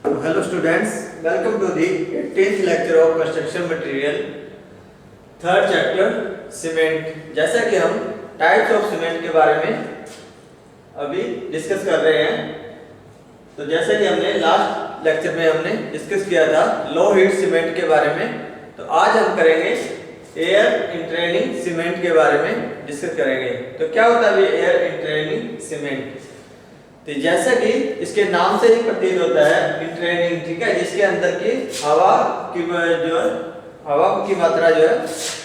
Hello students, welcome to the 10th lecture of construction material, third chapter cement. जैसा कि हम types of cement के बारे में अभी डिस्कस कर रहे हैं, तो जैसा कि हमने लास्ट लेक्चर में हमने डिस्कस किया था लो हीट सीमेंट के बारे में, तो आज हम करेंगे एयर इंट्रेनिंग सीमेंट के बारे में डिस्कस करेंगे। तो क्या होता है ये एयर इंट्रेनिंग सीमेंट? तो जैसा कि इसके नाम से ही प्रतीत होता है इंट्रेनिंग, ठीक है, जिसके अंदर की हवा की जो है हवा की मात्रा जो है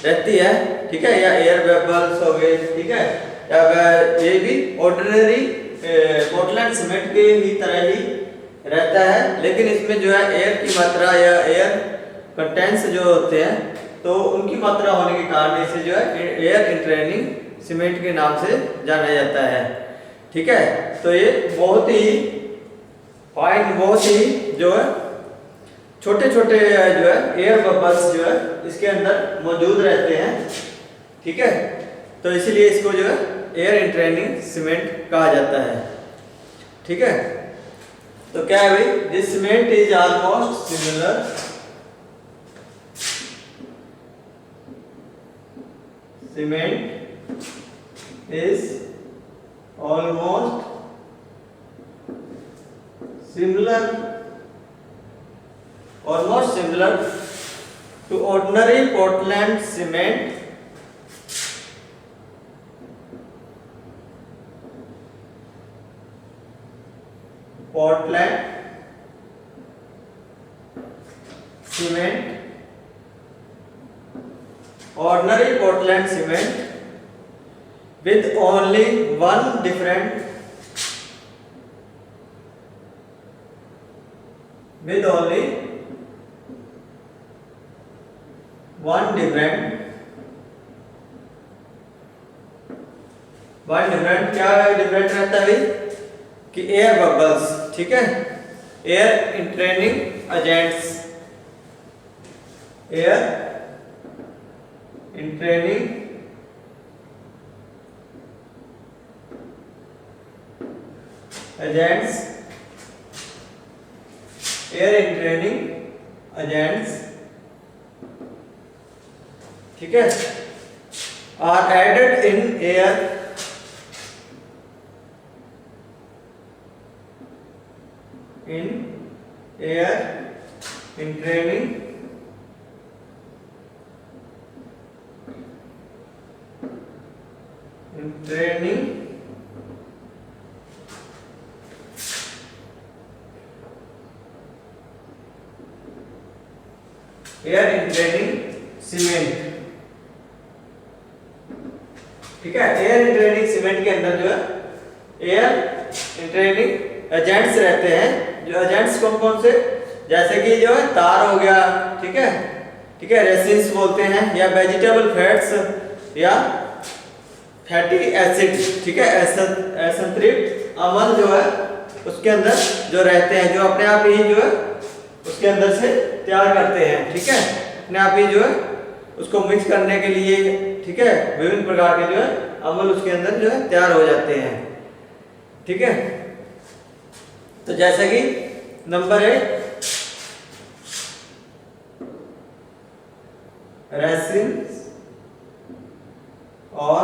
रहती है, ठीक है, या एयर बबल्स हो गए, ठीक है, या ये भी ऑर्डिनरी पोर्टलैंड सीमेंट के ही तरह ही रहता है, लेकिन इसमें जो है एयर की मात्रा या एयर कंटेंट्स जो होते हैं तो उनकी मात्रा होने के कारण इसे जो है एयर इंट्रेनिंग सीमेंट के नाम से जाना जाता है, ठीक है। तो ये बहुत ही जो है छोटे छोटे जो है एयर बबल्स जो है इसके अंदर मौजूद रहते हैं, ठीक है, तो इसलिए इसको जो है एयर इंट्रेनिंग सीमेंट कहा जाता है, ठीक है। तो क्या है भाई, this cement is almost similar cement is almost similar to ordinary Portland cement, ordinary Portland cement with only one different क्या डिफरेंट रहता है भाई कि एयर बबल्स, ठीक है, air entraining agents, air entraining agents ठीक है, are added in air entraining cement, ठीक है। एयर इंट्रेनिंग सीमेंट के अंदर जो है एयर इंट्रेनिंग एजेंट्स रहते हैं, जो एजेंट्स कौन कौन से, जैसे कि जो है तार हो गया, ठीक है, रेसिन्स बोलते हैं, या वेजिटेबल फैट्स या फैटी एसिड, ठीक है, एसेंथ्रिक अम्ल जो है उसके अंदर जो रहते हैं, जो अपने आप ही जो है उसके अंदर से तैयार करते हैं, ठीक है, अपने आप ही जो है उसको मिक्स करने के लिए, ठीक है, विभिन्न प्रकार के जो है अम्ल उसके अंदर जो है तैयार हो जाते हैं, ठीक है। तो जैसा कि नंबर है रेसिन्स और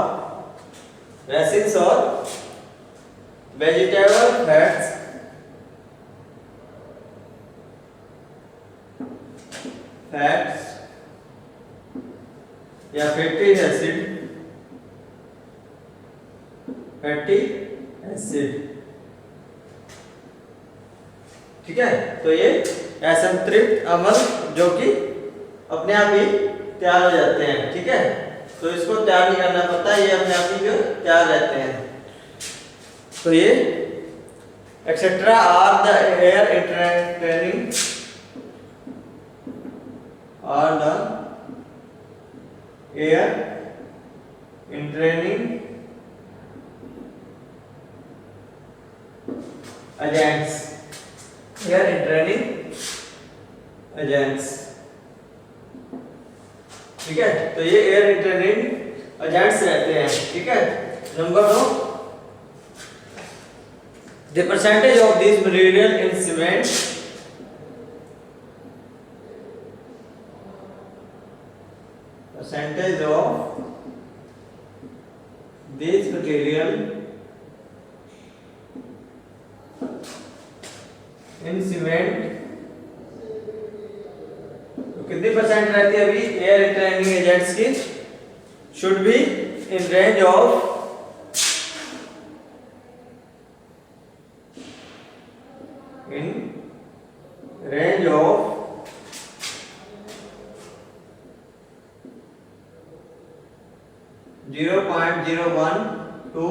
वेजिटेबल फैट्स या फैटी एसिड, ठीक है। तो ये एसेंथ्रिक अम्ल जो कि अपने आप ही तैयार हो जाते हैं, ठीक है, तो इसको तैयार नहीं करना पड़ता, ये अपने आप ही जो तैयार रहते हैं। तो ये etcetera are the air entraining agents, ठीक है। तो ये एयर इंट्रेनिंग एजेंट्स रहते हैं, ठीक है। Number 2, the percentage of these material in cement percentage of this material in cement, तो कितनी परसेंट रहती है अभी एयर रिटेनिंग एजेंट्स की? Should be in range of range of 0.01 to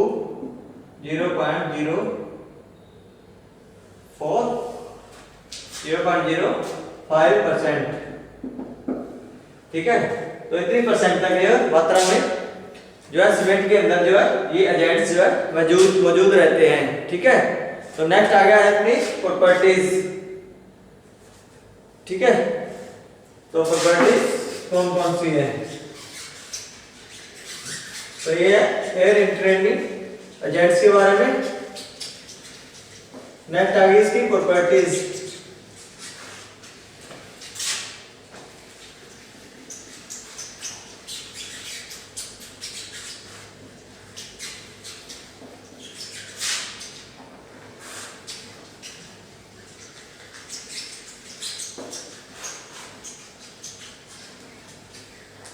0.05%। ठीक है, तो इतनी परसेंट तक ये मात्रा में जो है सीमेंट के अंदर जो है ये एजेंट्स जो है मौजूद रहते हैं। ठीक है, तो नेक्स्ट आ गया है अपनी प्रॉपर्टीज। ठीक है, तो प्रॉपर्टीज कौन कौन सी है? तो ये है एयर इंट्रेनिंग एजेंट्स के बारे में। नेक्स्ट आ गई इसकी प्रॉपर्टीज।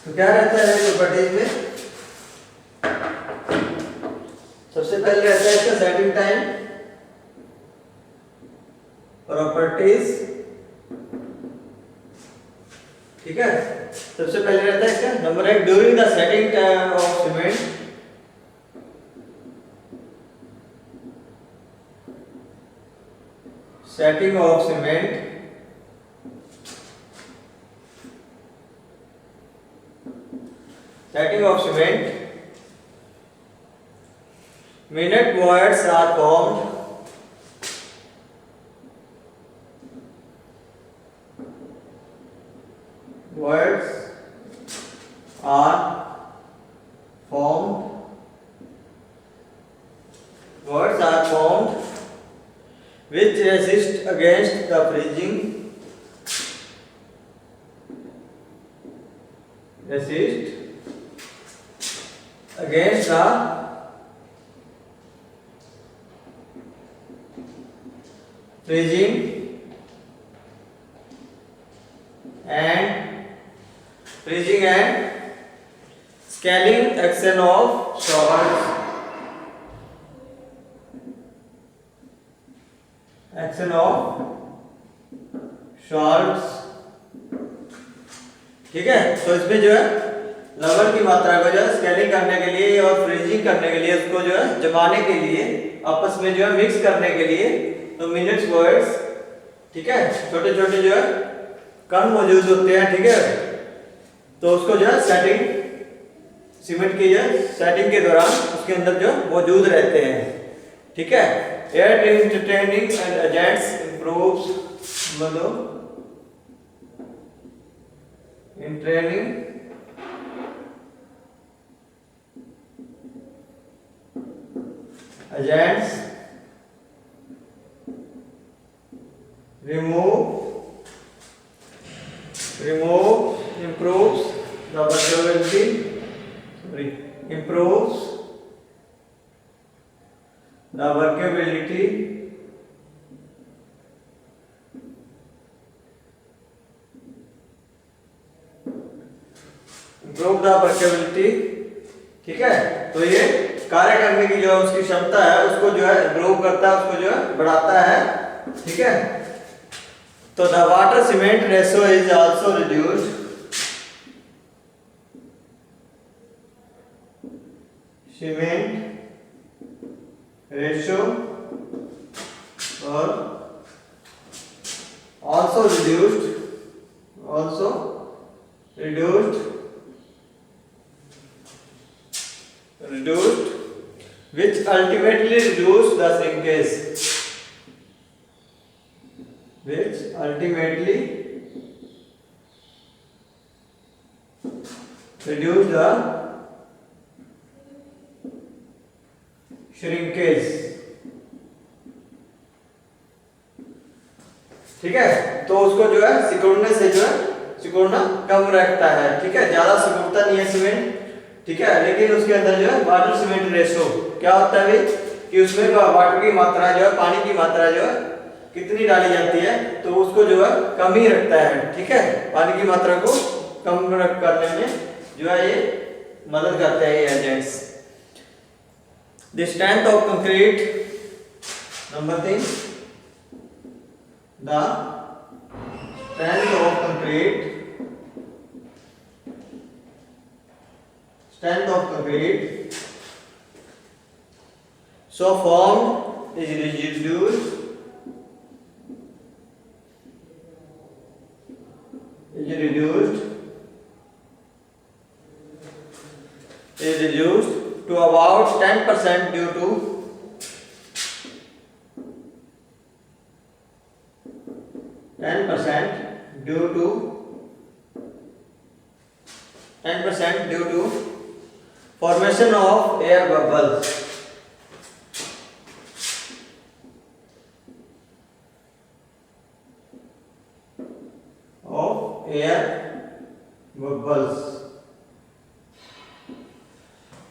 तो क्या रहता है प्रॉपर्टीज में? सबसे पहले रहता है इसका सेटिंग टाइम। प्रॉपर्टीज, ठीक है, सबसे पहले रहता है इसका number 1 during the setting time of cement. Setting of cement minute voids are formed which resist against the freezing and scaling action of salts ठीक है, तो इसमें जो है लवण की मात्रा को जो है स्केलिंग करने के लिए और फ्रीजिंग करने के लिए, उसको जो है जमाने के लिए, आपस में जो है मिक्स करने के लिए, तो मिनट्स वर्ड्स, ठीक है, छोटे छोटे जो है कण मौजूद होते हैं। ठीक है, तो उसको जो है सेटिंग, सीमेंट की जो सेटिंग के दौरान उसके अंदर जो मौजूद रहते हैं। ठीक है, air training and agents improves, मतलब in training agents improves the workability, ठीक है, तो ये कार्य करने की जो उसकी क्षमता है उसको जो है इम्प्रूव करता है, उसको जो है बढ़ाता है। ठीक है, तो the water cement ratio is also reduced, cement ratio और also reduced which ultimately reduce the shrinkage, ठीक है, तो उसको जो है सिकुड़ने से जो है सिकुड़ना कम रखता है, ठीक है, ज्यादा सिकुड़ता नहीं है सीमेंट, ठीक है, लेकिन उसके अंदर जो है वाटर सीमेंट रेशो क्या होता है भाई कि उसमें वाटर की मात्रा जो है, पानी की मात्रा जो है कितनी डाली जाती है, तो उसको जो है कम ही रखता है, ठीक है, पानी की मात्रा को कम करने में जो है ये मदद करते हैं ये agents. The strength of concrete, number 3, the strength of concrete, so formed is reduced to about 10% due to 10% due to formation of air bubbles.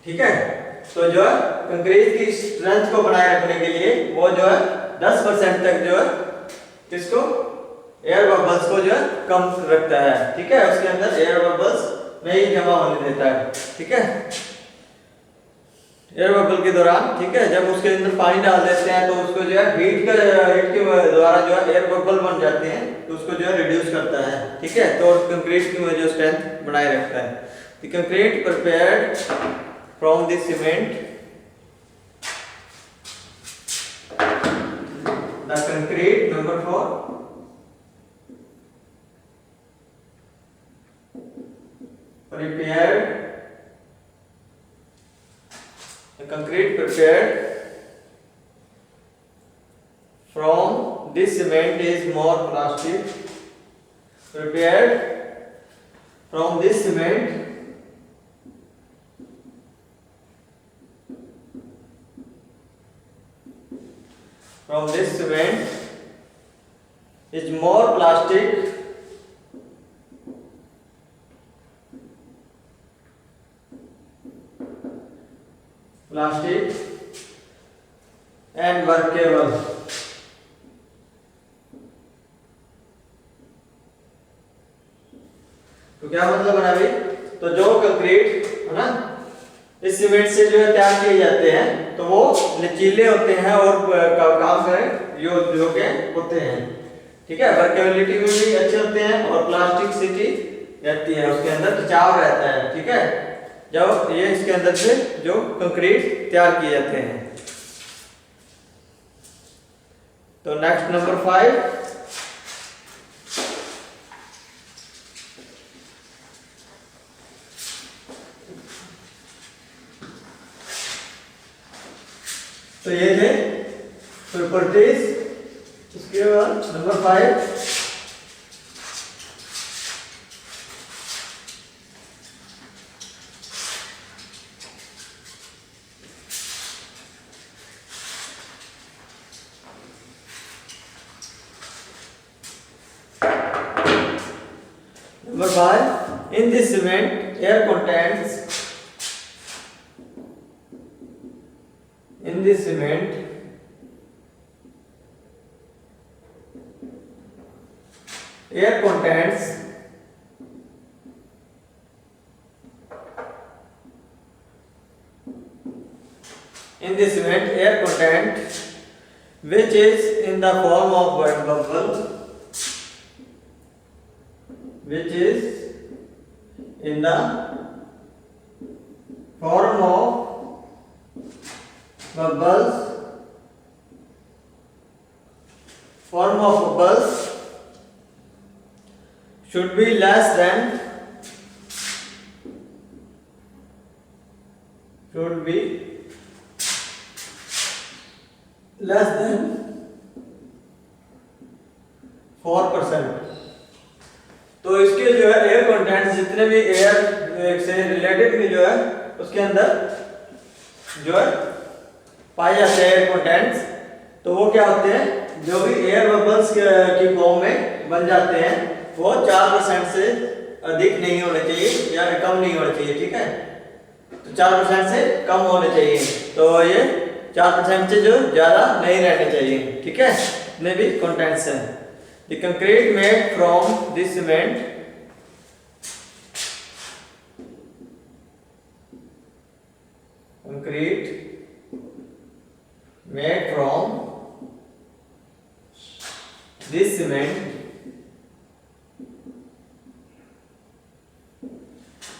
ठीक है, तो जो है कंक्रीट की स्ट्रेंथ को बनाए रखने के लिए वो जो है 10% तक जो है इसको एयर बबल्स को जो है कम रखता है, ठीक है, उसके अंदर एयर बबल्स नहीं जमा होने देता है, ठीक है। एयर बबल के दौरान, ठीक है, जब उसके अंदर पानी डाल देते हैं तो उसको जो है हीट के द्वारा जो है एयर बबल बन जाते हैं, तो उसको जो है रिड्यूस करता है, ठीक है, तो कंक्रीट की जो स्ट्रेंथ बनाए रखता है। The concrete prepared from this cement, the concrete, number 4, prepared, the concrete prepared from this cement is more plastic, prepared from this cement is more plastic and workable, तो क्या मतलब बना भाई, तो जो कंक्रीट है ना इस सीमेंट से जो है तैयार किए जाते हैं तो वो लचीले होते हैं और काम करें योग्य होते हैं, ठीक है, वर्केबिलिटी में भी अच्छे होते हैं और प्लास्टिसिटी रहती है, उसके अंदर खिंचाव रहता है, ठीक है, जब ये इसके अंदर से जो कंक्रीट तैयार किए जाते हैं। तो नेक्स्ट नंबर 5, तो ये थे प्रॉपर्टीज, उसके बाद number 5 in this cement air contents, in this cement air contents in this cement air content which is in the form of bubble, which is in the form of bubbles should be less than 4%। तो इसके जो है air contents जितने भी air से related भी जो है उसके अंदर जो है पाए जाते हैं एयर कंटेंट्स, तो वो क्या होते हैं, जो भी एयर बबल्स की फॉर्म में बन जाते हैं वो 4% से अधिक नहीं होने चाहिए या कम नहीं होने चाहिए, ठीक है। तो 4% से कम होने चाहिए, तो ये 4% से जो ज़्यादा नहीं रहने चाहिए, ठीक है। इतने भी कंटेंट्स हैं। The concrete made from this cement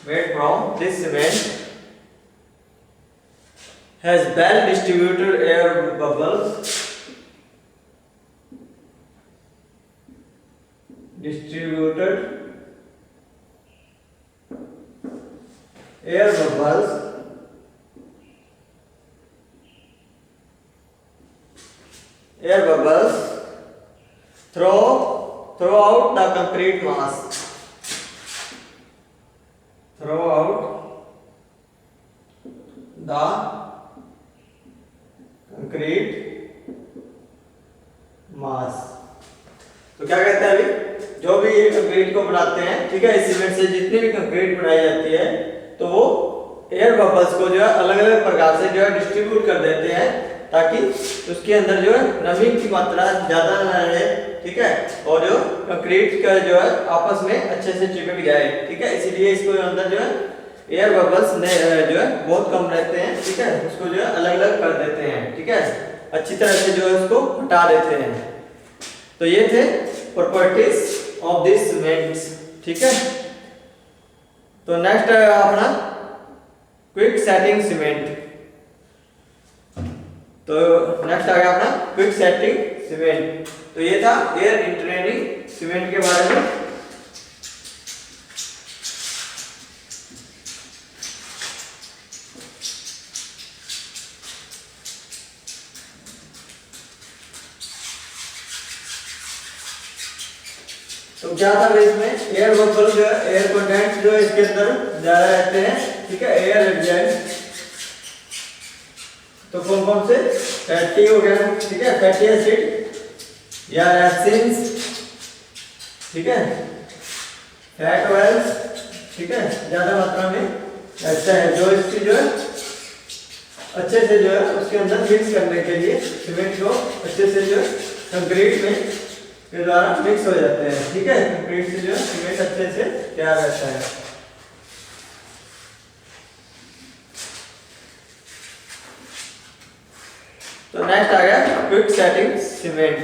made from this cement has well distributed air bubbles throughout the concrete mass. तो क्या कहते हैं, अभी जो भी ये कंक्रीट को बनाते हैं, ठीक है, इस सीमेंट से जितनी भी कंक्रीट बनाई जाती है, तो वो एयर बबल्स को जो है अलग अलग प्रकार से जो है डिस्ट्रीब्यूट कर देते हैं, ताकि उसके अंदर जो है नमी की मात्रा ज़्यादा न रहे, ठीक है, और जो कंक्रीट का जो है आपस में अच्छे से चिपक जाए, ठीक है। इसीलिए इसको अंदर जो है एयर बबल्स जो है बहुत कम रहते हैं, ठीक है, उसको जो है अलग अलग कर देते हैं, ठीक है, अच्छी तरह से जो है उसको हटा देते हैं। तो ये थे प्रॉपर्टीज ऑफ दिस सीमेंट्स, ठीक है। तो नेक्स्ट है अपना क्विक सेटिंग सीमेंट। तो नेक्स्ट आ गया अपना क्विक सेटिंग सीमेंट। तो ये था एयर इंटरनेटिंग सीमेंट के बारे में। तो क्या था इसमें, एयर बबल जो है, एयर कंटेंट जो इसके अंदर ज्यादा रहते हैं, ठीक है, एयर रिएजेंट। तो कौन कौन से, फैटी हो गया, ठीक है, फैटी एसिड या रेसिन्स, ठीक है, फैट ऑयल्स, ठीक है, ज्यादा मात्रा में रहता है, जो इसकी जो है अच्छे से जो है उसके अंदर मिक्स करने के लिए सीमेंट को अच्छे से जो है कंक्रीट में के द्वारा मिक्स हो जाते हैं, ठीक है, कंक्रीट से जो है सीमेंट अच्छे से तैयार रहता है। तो नेक्स्ट आ गया quick setting cement.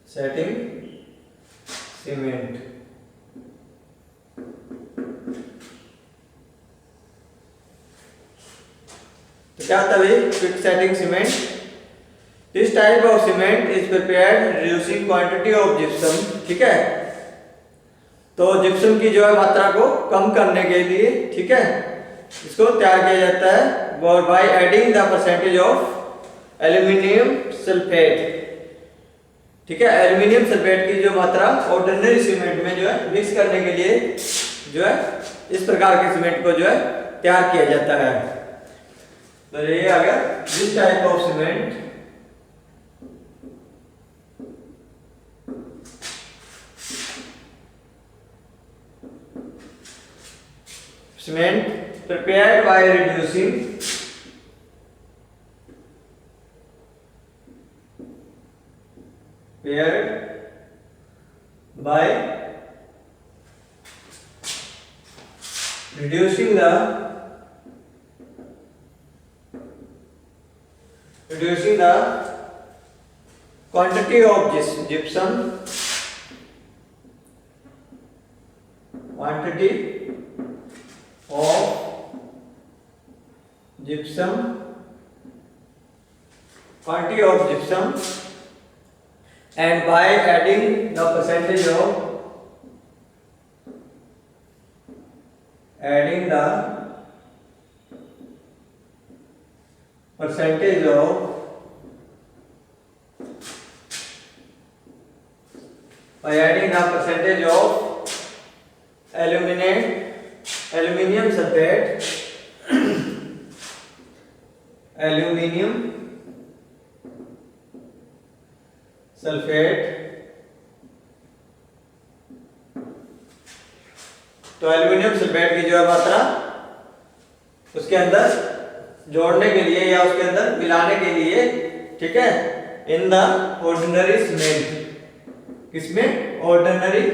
Setting cement तो क्या होता है quick setting cement? This type of cement is prepared reducing quantity of gypsum, ठीक है। तो जिप्सम की जो है मात्रा को कम करने के लिए, ठीक है, इसको तैयार किया जाता है by adding the percentage of aluminium sulphate, ठीक है। एल्यूमिनियम सल्फेट की जो मात्रा ऑर्डिनरी सीमेंट में जो है मिक्स करने के लिए जो है इस प्रकार के सीमेंट को जो है तैयार किया जाता है। तो ये आ गया this type of cement prepared by reducing reducing the quantity of gypsum, and by adding the percentage of aluminum sulfate aluminium sulphate. तो एल्यूमिनियम सल्फेट की जो है मात्रा उसके अंदर जोड़ने के लिए या उसके अंदर मिलाने के लिए, ठीक है, इन द ऑर्डिनरी सीमेंट, किसमें, ऑर्डिनरी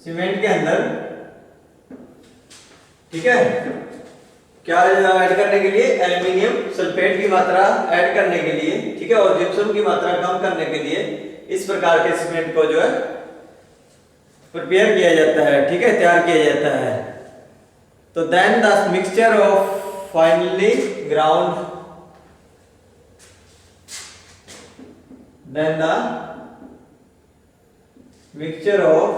सीमेंट के अंदर, ठीक है, क्या ऐड करने के लिए, एल्यूमिनियम सल्फेट की मात्रा ऐड करने के लिए, ठीक है, और जिप्सम की मात्रा कम करने के लिए इस प्रकार के सीमेंट को जो है प्रिपेयर किया जाता है, ठीक है, तैयार किया जाता है। तो then the mixture of finally ground, then the mixture of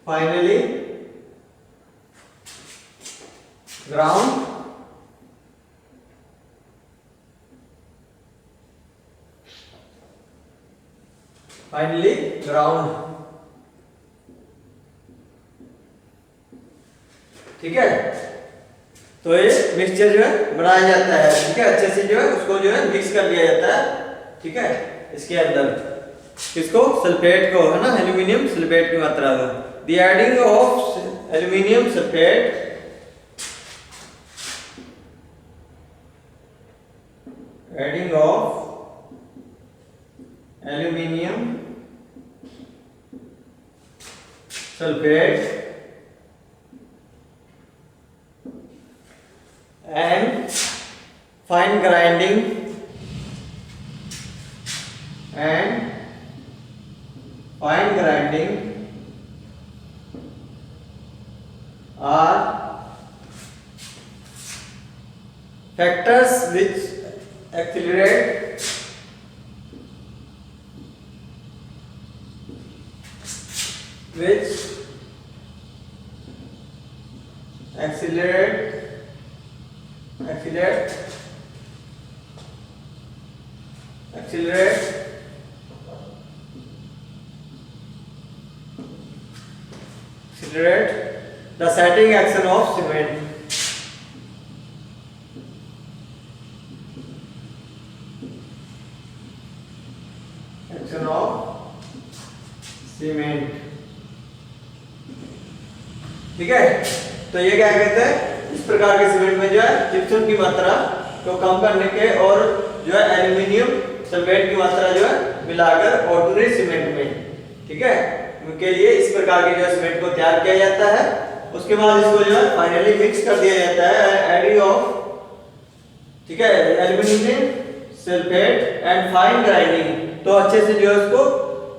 finally ground ठीक है। तो ये मिक्सचर जो है बनाया जाता है, ठीक है, अच्छे से जो है उसको जो है मिक्स कर लिया जाता है, ठीक है, इसके अंदर किसको, सल्फेट को, है ना, एल्यूमिनियम सल्फेट की मात्रा को। The adding of aluminium sulphate adding of aluminium sulphate and fine grinding are factors which accelerate accelerate the setting action of cement. Action of cement, ठीक है। तो ये क्या कहते हैं, इस प्रकार के सीमेंट में जो है जिप्सम की मात्रा को कम करने के और जो है एल्यूमिनियम सल्फेट की मात्रा जो है मिलाकर ऑर्डिनरी सीमेंट में, ठीक है, के लिए इस प्रकार के जो है सीमेंट को तैयार किया जाता है। उसके बाद इसको जो है फाइनली मिक्स कर दिया जाता है एडिंग ऑफ, ठीक है, aluminium sulphate and fine grinding. तो अच्छे से जो है उसको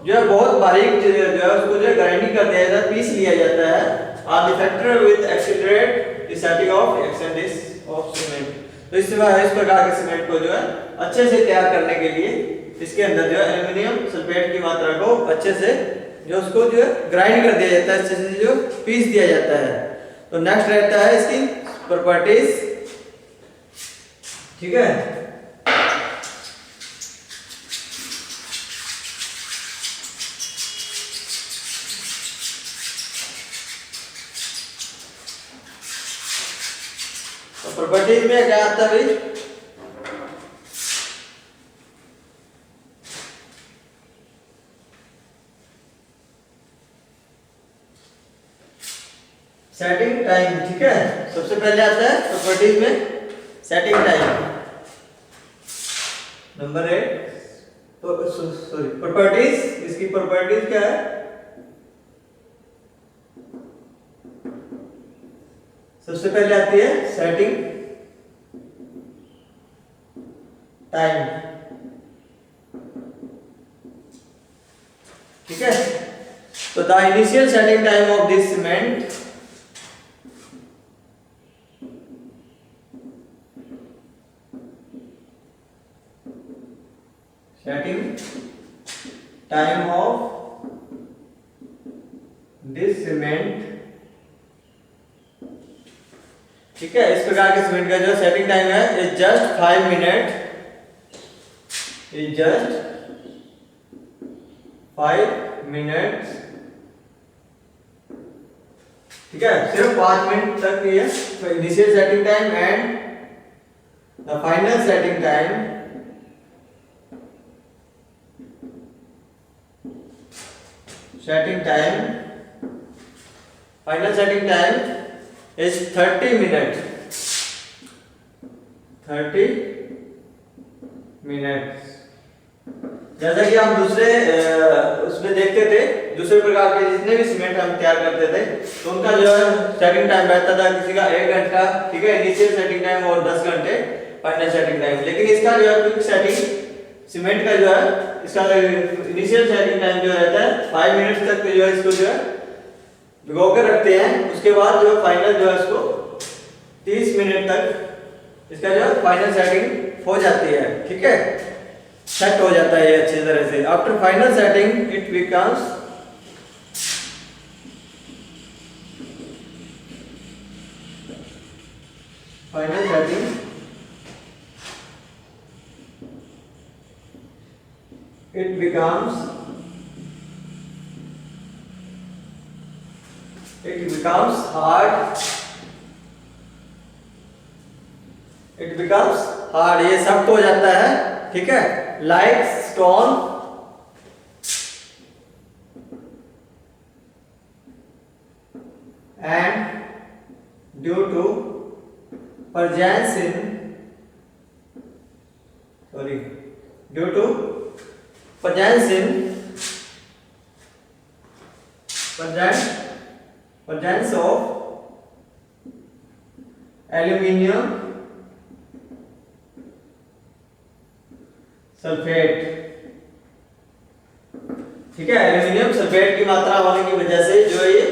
जो है बहुत बारीक जो है उसको जो है ग्राइंडिंग कर दिया जाता है, पीस लिया जाता है। Are the factor with accelerate the setting of एक्सेंडिस ऑफ सीमेंट। तो इस प्रकार के सीमेंट को जो है अच्छे से तैयार करने के लिए इसके अंदर जो है एल्यूमिनियम सल्फेट की मात्रा को अच्छे से जो उसको जो है ग्राइंड कर दिया जाता है, अच्छे से जो पीस दिया जाता है। तो नेक्स्ट रहता है इसकी प्रॉपर्टीज, ठीक है। तो प्रॉपर्टीज में क्या आता है भाई, सेटिंग टाइम, ठीक है, सबसे पहले आता है प्रॉपर्टीज में सेटिंग टाइम नंबर 8। तो सॉरी प्रॉपर्टीज, इसकी प्रॉपर्टीज क्या है, सबसे पहले आती है सेटिंग टाइम, ठीक है। तो the initial setting time of this cement setting time of this cement, ठीक है, इस प्रकार के सीमेंट का जो सेटिंग टाइम है is just 5 minute, is just 5 minutes ठीक है, सिर्फ 5 मिनट तक ये initial setting time and the final setting time final setting time is 30 minute 30 minute. जैसा कि हम दूसरे उसमें देखते थे, दूसरे प्रकार के जितने भी सीमेंट हम तैयार करते थे तो उनका जो है सेटिंग टाइम रहता था, किसी का 1 घंटा, ठीक है, इनिशियल सेटिंग टाइम, और 10 घंटे फाइनल सेटिंग टाइम। लेकिन इसका जो है क्विक सेटिंग सीमेंट का जो है इसका इनिशियल सेटिंग टाइम जो रहता है 5 मिनट तक जो है इसको जो है भिगो कर रखते हैं। उसके बाद जो फाइनल जो है इसको 30 मिनट तक इसका जो है फाइनल सेटिंग हो जाती है, ठीक है, सेट हो जाता है ये अच्छी तरह से। After final setting it becomes final setting it becomes hard, ये सख्त हो जाता है, ठीक है, like stone and due to presence of aluminium sulphate, ठीक है, एल्यूमिनियम सल्फेट की मात्रा होने की वजह से जो ये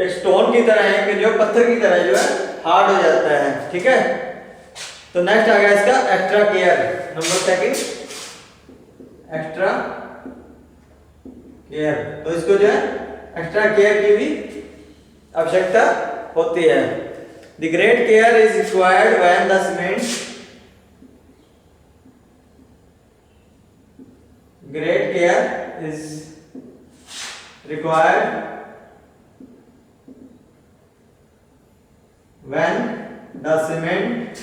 एक स्टोन की तरह है, कि जो पत्थर की तरह जो है हार्ड हो जाता है, ठीक है। तो नेक्स्ट आ गया इसका extra care, number second extra care. तो इसको जो है एक्स्ट्रा केयर की भी आवश्यकता होती है। The great care is required when the cement great care is required when the cement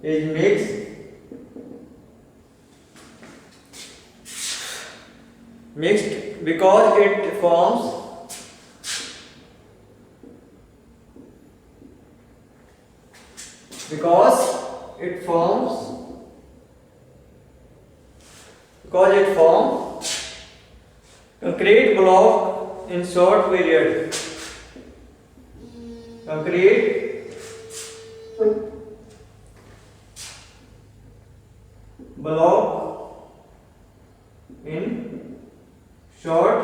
is mixed because it forms concrete block in short period. Concrete block in short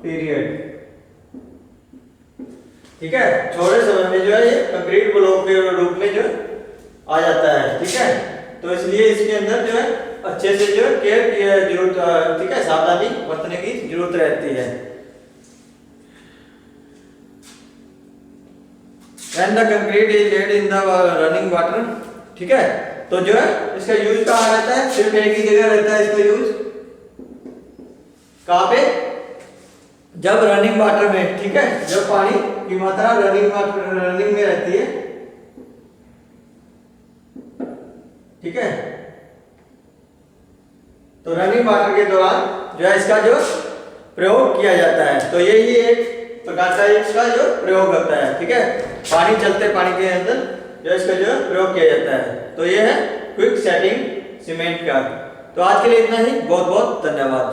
period, ठीक है, छोटे समय में जो है ये कंक्रीट ब्लॉक के रूप में जो आ जाता है, ठीक है। तो इसलिए इसके अंदर जो है अच्छे से जो है केयर की जरूरत, ठीक है, सावधानी बरतने की जरूरत रहती है। When the concrete is laid in the running water, ठीक है, तो जो है इसका यूज कहाँ रहता है, सिर्फ एक ही जगह रहता है इसका यूज, कहाँ पे, जब रनिंग वाटर में, ठीक है, जब पानी की मात्रा रनिंग में रहती है, ठीक है। तो रनिंग वाटर के दौरान जो है इसका जो प्रयोग किया जाता है। तो यही एक प्रकार का इसका जो प्रयोग होता है, ठीक है, पानी चलते पानी के अंदर जो इसका जो प्रयोग किया जाता है। तो ये है क्विक सेटिंग सीमेंट का। तो आज के लिए इतना ही, बहुत बहुत धन्यवाद।